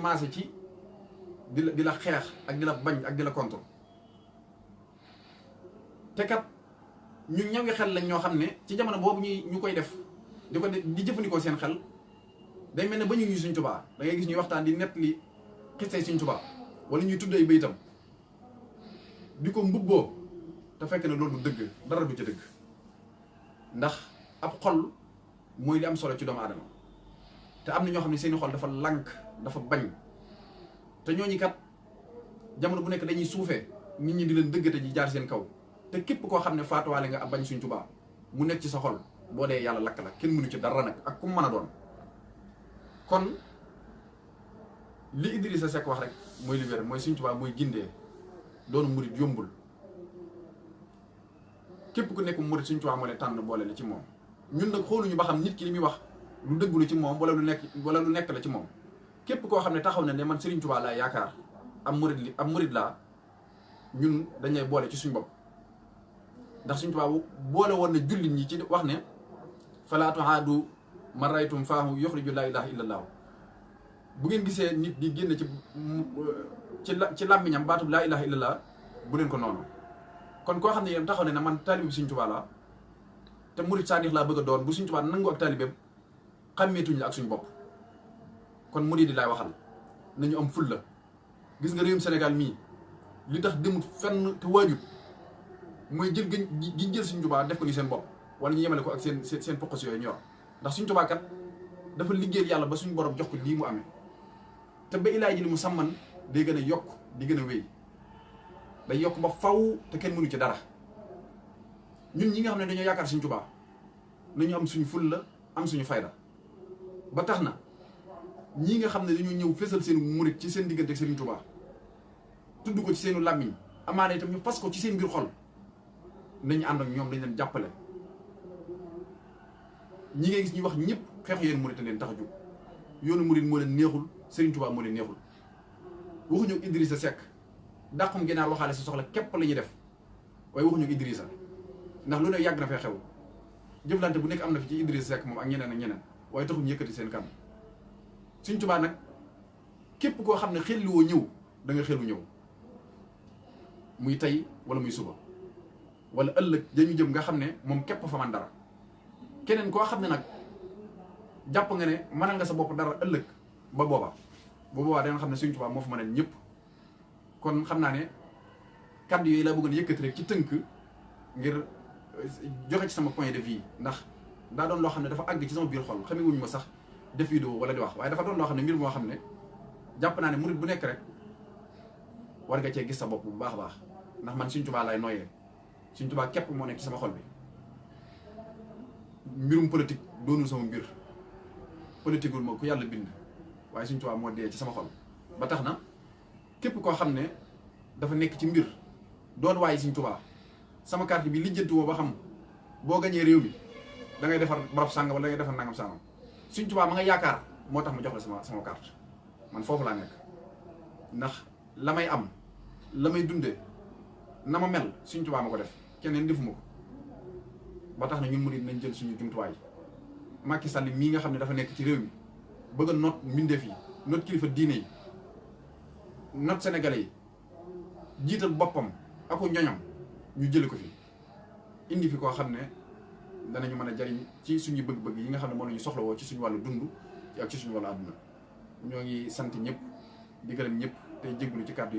maase ci di la xeex ak di la bañ ak di la contre te kat ñu ñawi xel lañ ñoo xam ne ci jamono boobu ñu koy def di jëfandikoo seen xel day mel ne ba ñu Sëriñ Tuubaa da ngay gis ñuy waxtaan di nett li xistay Sëriñ Tuubaa wala ñuy tudd ay baytam di ko mbubboo te fekk ne loolu du dëgg dara du ca dëgg ndax ab xol mooy li am solo ci doomu aadama te am na ñoo xam ne seeni xol dafa lànk dafa bañ te ñooñu kat jamono bu nekk dañuy suufee nit ñi di leen dëggate ji jaar seen kaw te képp koo xam ne faatuwaale nga ab bañ Sëriñ Tuubaa mu nekk ci sa xol boo dee yàlla lakk la kenn mënu ci dara nag ak ku mu mën a doon kon li Idrissa Seck wax rek mooy li wér mooy Sëriñ Tuubaa mooy gindee doonu murit yombul képp ku nekk murit Sëriñ Tuubaa moo ne tànn boole la ci moom ñun nag xooluñu ba xam nit ki li muy wax lu dëggu la ci moom wala lu nekk la ci moom képp koo xam ne taxaw na ne man Sëriñ Tuubaa laa yaakaar am murit laa ñun dañuy boole ci suñu bopp ndax Sëriñ Tuubaa boole woon na jullit ñi ci wax ne falaa tuhaadu man raytum faahu yuxriju laa ilaaha illallaah bu ngeen gisee nit di génn ci làmmiñam baatub laa ilaaha illallaah bu leen ko noonu kon koo xam ne yéen taxaw ne man taalibe Sëriñ Tuubaa laa te murit saadix laa bëgg a doon bu Sëriñ Tuubaa nangu ak taalibeem xàmmeetuñ la ak suñu bopp kon murit di laay waxal nañu am ful la gis nga réewum Sénégal mii li tax demut fenn te waajut mooy jël gi jël Sëriñ Tuubaa def ko ni seen bopp wala ñu yemale ko ak seen poqos yooyu ñor ndax Sëriñ Tuubaa kat dafa liggéeyal yàlla ba suñu borom jox ko lii mu amee te ba ilaay ji li mu sàmman day gën a yokk di gën a wéy day yokk ba faw te kenn mënu ci dara ñun ñi nga xam ne dañoo yaakaar Sëriñ Tuubaa nañu am suñu ful la am suñu fayda ba tax na ñii nga xam ne dañoo ñëw fésal seen murit ci seen diggante ak Sëriñ Tuubaa tudd ko ci seenu làmmiñ amaana itam ñu fas ko ci seen biir xol nañu ànd ak ñoom dañ leen jàppale ñi ngay gis ñuy wax ñëpp xeexu yéen murit leen tax a jóg yoonu murit moo leen neexul Sëriñ Tuubaa moo leen neexul waxuñu ak Idrissa Seck dàqum ginaar waxaale sa soxla képp la ñuy def waaye waxuñu ak Idrissa ndax lu ne yàgg na fee xew jëflante bu nekk am na fi ci Idrissa Seck moom ak ñeneen waaye taxuñu yëkkati seen kàddu Sëriñ Tuubaa nag képp koo xam ne xel woo ñëw da nga xelu ñëw muy tey wala muy suba wala ëllëg dañu jëm nga xam ne moom képp fa man dara keneen koo xam ne nag jàpp nga ne mënal nga sa bopp dara ëllëg ba boobaa danga xam ne Sëriñ Tuubaa moo fa mënal ñëpp kon xam naa ne kàddu yooyu laa bëggoon yëkkati rek ci tënk ngir joxe ci sama point de vue ndax daa doon loo xam ne dafa àgg ci sama biir xol xamee wuñu ma sax def vidéo wala di wax waaye dafa doon loo xam ne mbir moo xam ne jàpp naa ne murit bu nekk rek war nga cee gis sa bopp bu baax a baax ndax man Sëriñ Tuubaa laay nooyee Sëriñ Tuubaa képp moo nekk ci sama xol bi mbirum politique doonul sama mbir politique wul ma ku yàlla bind waaye Sëriñ Tuubaa moo dee ci sama xol ba tax na képp koo xam ne dafa nekk ci mbir doon waaye Sëriñ Tuubaa sama carte bi lijjanti woo ba xam boo gañee réew mi da ngay defar barab sàngam wala da ngay defar nangam sàngam Sëriñ Tuubaa ma nga yaakaar moo tax ma jox la sama carte man foofu laa nekk ndax la may am la may dundee na ma mel Sëriñ Tuubaa ma ko def keneen defuma ko ba tax na ñun murid nañ jël suñu jumtuwaay Macky Sall mii nga xam ne dafa nekk ci réew mi bëgg a noot mbindeef yi noot kilifa diine yi noot sénégalais yi jiital boppam ako ñoñam ñu jële ko fi indi fi koo xam ne danañu mën a jariñ ci suñu bëgg-bëgg yi nga xam ne moom la ñu soxlawoo ci suñu wàllu dund ak ci suñu wàllu àdduna ñoo ngi sant ñëpp di gërëm ñëpp tey jégalu ci kàddu yi